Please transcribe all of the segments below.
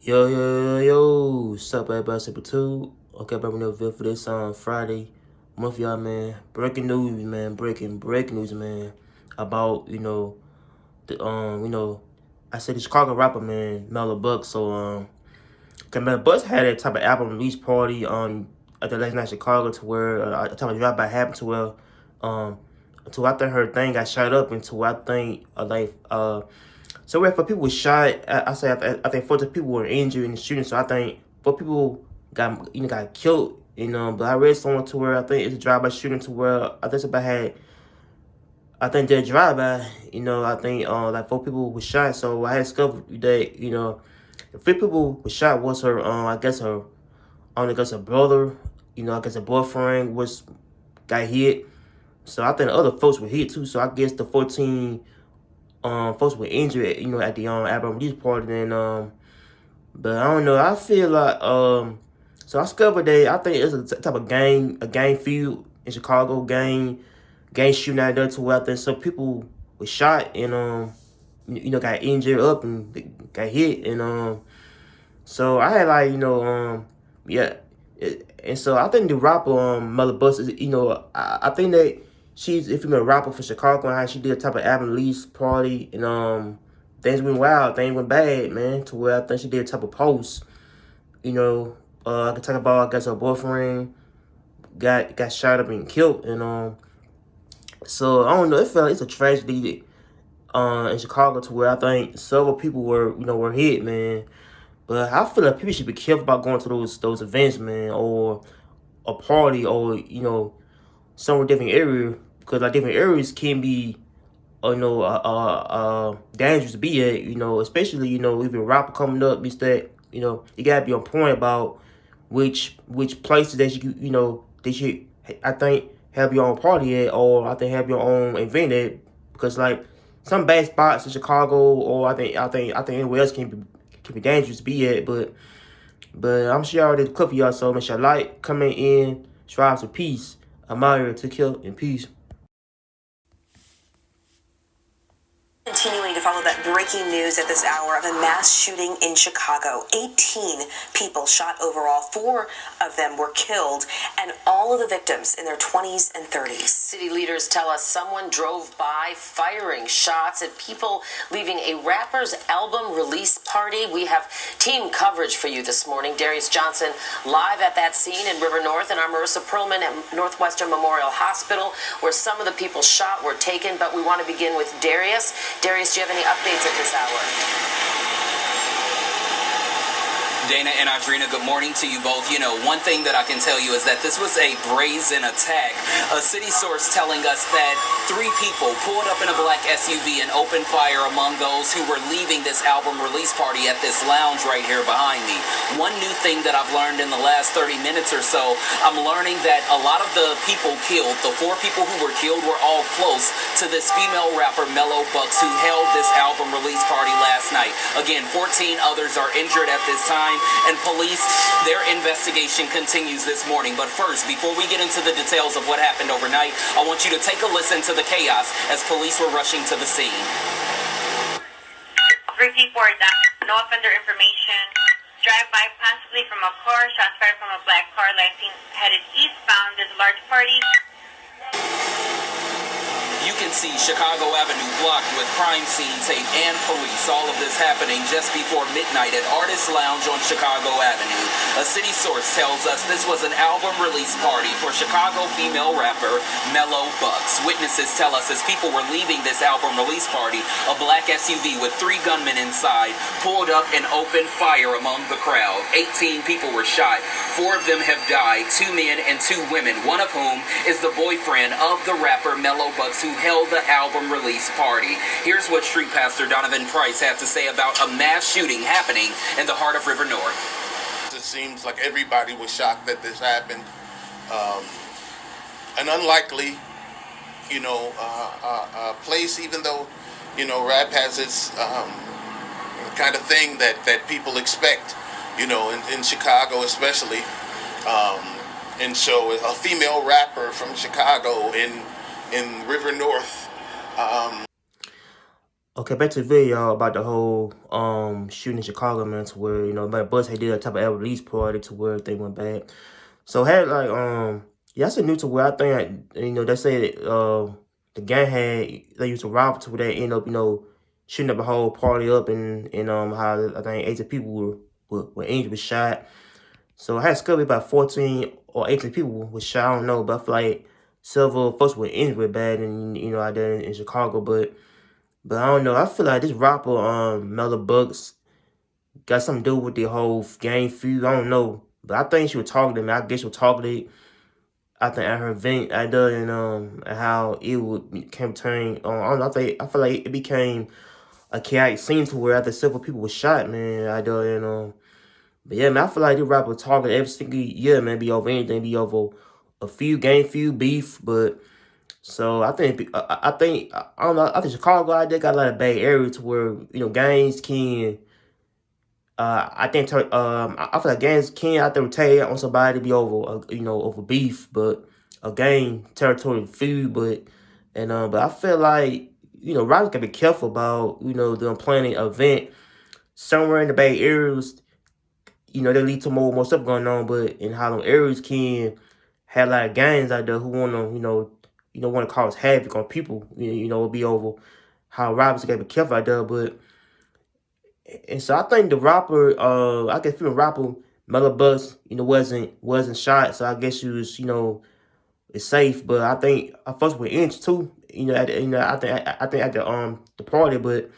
Yo, what's up, everybody? Super 2. Okay, baby, no video for this Friday. Month, y'all, man. Breaking news, man. Breaking news, man. About, I said the Chicago rapper, man, Mello Buckzz. So, okay, man, Buckzz had a type of album release party at the last night in Chicago to where a type of drive-by happened to where, to I think her thing got shot up into I think so where 4 people were shot. I think 14 people were injured in the shooting. So I think 4 people got killed. But I read somewhere to where I think it's a drive-by shooting to where I think somebody had. I think they're drive-by. I think like 4 people were shot. So I had discovered that the 3 people were shot was her I guess her brother. I guess her boyfriend got hit. So I think the other folks were hit too. So I guess the 14 folks were injured, at the album release party. And but I don't know. I feel like so I discovered that I think it's a type of gang feud in Chicago, gang shooting out there to where I think some people were shot and got injured up and got hit. And so I had like yeah. And so I think the rapper Mello Buckzz is I think that she's a female rapper for Chicago and how she did a type of album release party. And things went wild, things went bad, man, to where I think she did a type of post. I could talk about, I guess, her boyfriend got shot up and killed. And so I don't know, it felt like it's a tragedy in Chicago to where I think several people were hit, man. But I feel like people should be careful about going to those events, man, or a party, or somewhere different area, because like different areas can be dangerous to be at, especially if a rapper coming up, is that you gotta be on point about which places that they should, I think, have your own party at, or I think have your own event at, because like some bad spots in Chicago, or I think anywhere else can be dangerous to be at, but I'm sure y'all did a clip for y'all, so make sure you like, comment in, strive to peace. I'm out here to kill in peace. Continuing to follow that breaking news at this hour of a mass shooting in Chicago. 18 people shot overall. 4 of them were killed, and all of the victims in their 20s and 30s. City leaders tell us someone drove by firing shots at people leaving a rapper's album release party. We have team coverage for you this morning. Darius Johnson live at that scene in River North, and our Marissa Perlman at Northwestern Memorial Hospital, where some of the people shot were taken. But we want to begin with Darius. Darius, do you have any updates at this hour? Dana and Audrina, good morning to you both. One thing that I can tell you is that this was a brazen attack. A city source telling us that 3 people pulled up in a black SUV and opened fire among those who were leaving this album release party at this lounge right here behind me. One new thing that I've learned in the last 30 minutes or so, I'm learning that a lot of the people killed, the 4 people who were killed, were all close to this female rapper, Mello Buckzz, who held this album release party last night. Again, 14 others are injured at this time, and police, their investigation continues this morning. But first, before we get into the details of what happened overnight, I want you to take a listen to the chaos as police were rushing to the scene. 3 people are down. No offender information. Drive by possibly from a car. Shots fired from a black car last seen headed eastbound. There's a large party. You can see Chicago Avenue blocked with crime scene tape and police. All of this happening just before midnight at Artist Lounge on Chicago Avenue. A city source tells us this was an album release party for Chicago female rapper Mello Buckzz. Witnesses tell us as people were leaving this album release party, a black SUV with 3 gunmen inside pulled up and opened fire among the crowd. 18 people were shot. 4 of them have died, 2 men and 2 women, one of whom is the boyfriend of the rapper Mello Buckzz, who held the album release party. Here's what Street Pastor Donovan Price had to say about a mass shooting happening in the heart of River North. It seems like everybody was shocked that this happened. An unlikely, place, even though, rap has its kind of thing that people expect, in Chicago especially. And so a female rapper from Chicago in River North. Okay, back to the video about the whole shooting in Chicago, man, to where, you know, my Buckzz had did a type of release party to where everything went bad. So had like yeah, that's a new to where I think, you know, they say the gang they used to rob to where they end up, you know, shooting up the whole party up, and how I think 18 people were injured, was shot. So I had discovered about 14 or 18 people were shot. I don't know, but I feel like several folks were injured bad, and you know, out there in Chicago, but I don't know. I feel like this rapper, Mello Buckzz, got something to do with the whole gang feud. I don't know. But I think she was targeted, man. I guess she was targeted, I think, at her event at the, and how it would became turning I don't know, I feel like it became a chaotic scene to where after several people were shot, man, at the, but yeah, man, I feel like this rapper targeted every single year, man, be over anything, be over a few gang feud beef, but so I think I don't know. I think Chicago out there got a lot of bad areas to where, you know, gangs can. I think I feel like gangs can out there retaliate on somebody to be over you know, over beef, but a gang territory food, but I feel like, you know, rappers gotta be careful about, you know, them planning an event somewhere in the Bay Areas. You know, they lead to more stuff going on, but in how them areas can have a lot of gangs out there who wanna, want to cause havoc on people. You know, it'll be over how rappers gotta be careful out there. But and so I think the rapper, I can feel the rapper Mello Buckzz, you know, wasn't shot. So I guess she was, you know, it's safe. But I think I first with Inch too. You know, I think at the party, but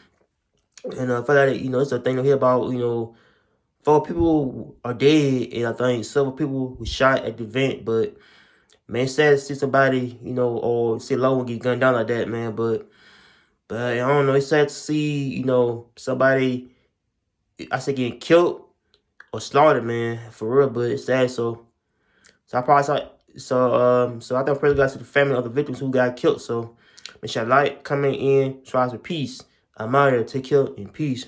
and I feel like, you know, it's a thing to hear about, you know. 4 people are dead, and I think several people were shot at the event. But man, it's sad to see somebody, you know, or see a loved one get gunned down like that, man. But I don't know. It's sad to see, you know, somebody, I say, getting killed or slaughtered, man, for real. But it's sad. So I probably saw. So I think praise God to the family of the victims who got killed. So make sure you like, comment in, try with peace. I'm out here. Take care and peace.